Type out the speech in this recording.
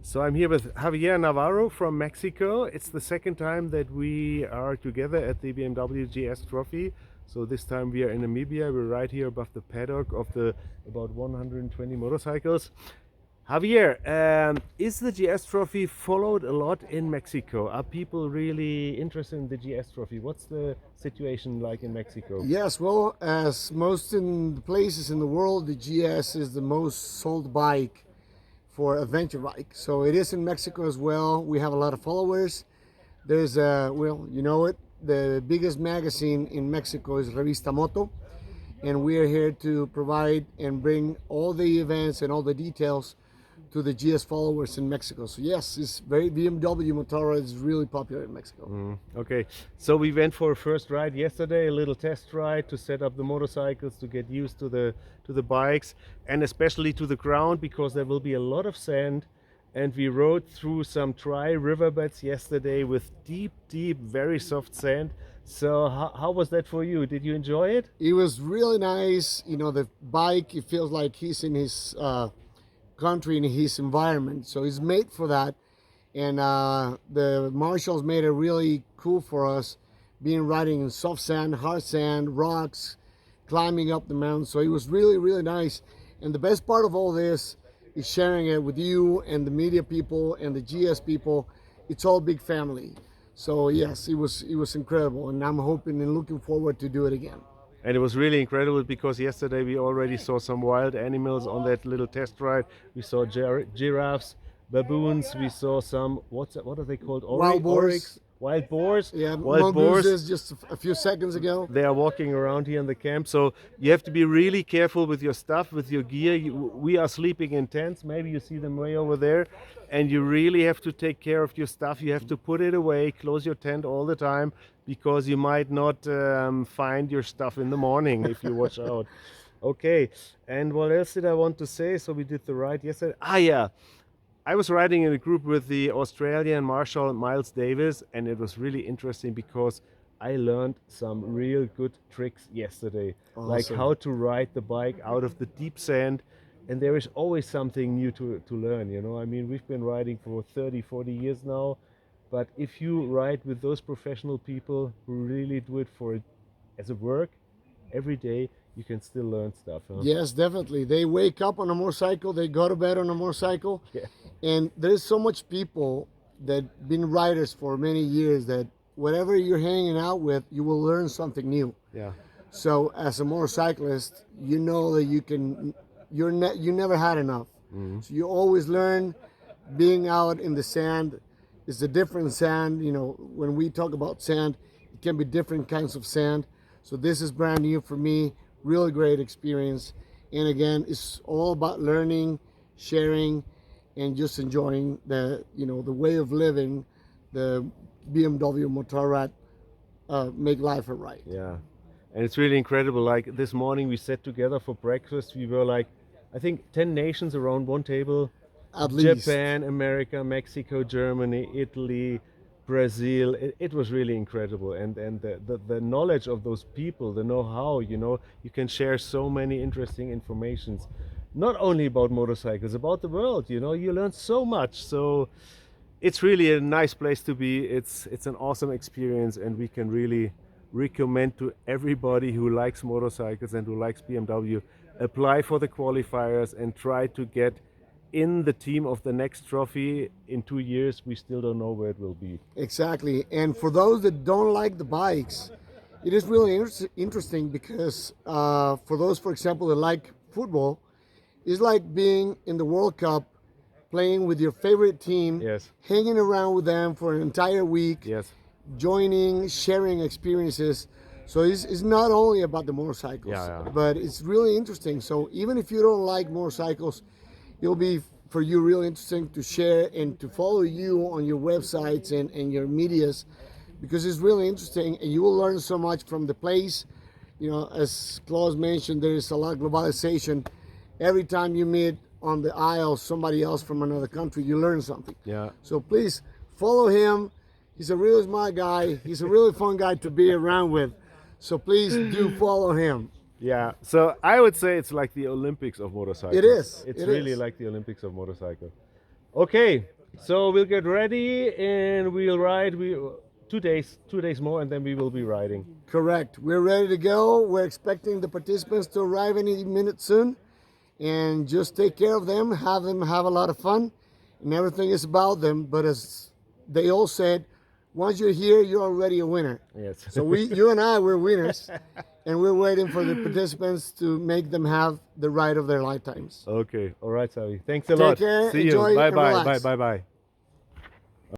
So I'm here with Javier Navarro from Mexico. It's the second time that we are together at the BMW GS Trophy. So this time we are in Namibia. We're right here above the paddock of the about 120 motorcycles. Javier, is the GS Trophy followed a lot in Mexico? Are people really interested in the GS Trophy? What's the situation like in Mexico? Yes, well, as most in the places in the world, the GS is the most sold bike for adventure bike. So it is in Mexico as well. We have a lot of followers. There's well, you know it, the biggest magazine in Mexico is Revista Moto, and we are here to provide and bring all the events and all the details to the GS followers in Mexico. So yes, it's very BMW Motorrad is really popular in Mexico. Okay, so we went for a first ride yesterday, a little test ride to set up the motorcycles, to get used to the bikes, and especially to the ground because there will be a lot of sand. And we rode through some dry riverbeds yesterday with deep, very soft sand. So how was that for you? Did you enjoy it? It was really nice. You know, the bike, it feels like he's in his country, in his environment. So it's made for that. And the marshals made it really cool for us, being riding in soft sand, hard sand, rocks, climbing up the mountain. So it was really nice. And the best part of all this is sharing it with you and the media people and the GS people. It's all big family. So yes, it was incredible, and I'm hoping and looking forward to do it again. And it was really incredible because yesterday we already saw some wild animals on that little test ride. We saw giraffes, baboons. We saw some what are they called? Wild boars. Oryx? Wild boars. Yeah, wild boars. mongooses just a few seconds ago. They are walking around here in the camp, so you have to be really careful with your stuff, with your gear. We are sleeping in tents. Maybe you see them way over there, and you really have to take care of your stuff. You have to put it away, close your tent all the time, because you might not find your stuff in the morning if you watch out. Okay, and what else did I want to say? So we did the ride yesterday. Yeah. I was riding in a group with the Australian Marshal Miles Davis, and it was really interesting because I learned some real good tricks yesterday, like how to ride the bike out of the deep sand. And there is always something new to learn, you know. I mean, we've been riding for 30, 40 years now, but if you ride with those professional people who really do it for it as a work every day, you can still learn stuff. Huh? Yes, definitely. They wake up on a motorcycle, they go to bed on a motorcycle. Yeah. And there's so much people that been riders for many years that whatever you're hanging out with, you will learn something new. Yeah. So as a motorcyclist, you know that you never had enough. So you always learn. Being out in the sand is a different sand. You know, when we talk about sand, it can be different kinds of sand. So this is brand new for me. Really great experience. And again, it's all about learning, sharing, and just enjoying the way of living, the BMW Motorrad make life a ride. Yeah, and it's really incredible. Like this morning we sat together for breakfast. We were like, I think 10 nations around one table. At least. Japan, America, Mexico, Germany, Italy, Brazil. It was really incredible. And the knowledge of those people, the know-how, you know, you can share so many interesting informations. Not only about motorcycles, about the world, you know, you learn so much. So it's really a nice place to be. It's an awesome experience, and we can really recommend to everybody who likes motorcycles and who likes BMW, apply for the qualifiers and try to get in the team of the next trophy in 2 years. We still don't know where it will be. Exactly. And for those that don't like the bikes, it is really interesting because for those, for example, that like football, it's like being in the World Cup, playing with your favorite team, Yes. hanging around with them for an entire week, Yes. joining, sharing experiences. So it's not only about the motorcycles, Yeah. but it's really interesting. So even if you don't like motorcycles, it'll be for you really interesting to share and to follow you on your websites and your medias, because it's really interesting and you will learn so much from the place. You know, as Klaus mentioned, there is a lot of globalization. Every time you meet on the aisle somebody else from another country, you learn something. Yeah. So please follow him. He's a really smart guy. He's a really fun guy to be around with. So please do follow him. Yeah, so I would say it's like the Olympics of motorcycles. It is. It's It really is. like the Olympics of motorcycle. Okay, so we'll get ready and we'll ride. We 2 days more, and then we will be riding. Correct. We're ready to go. We're expecting the participants to arrive any minute soon. And just take care of them have a lot of fun. And everything is about them. But as they all said, once you're here, you're already a winner. Yes. So you and I, we're winners. And we're waiting for the participants to make them have the ride of their lifetimes. Okay. All right, Xavi. Thanks a Take lot. care, See enjoy, you. Bye and bye. relax. Bye bye bye.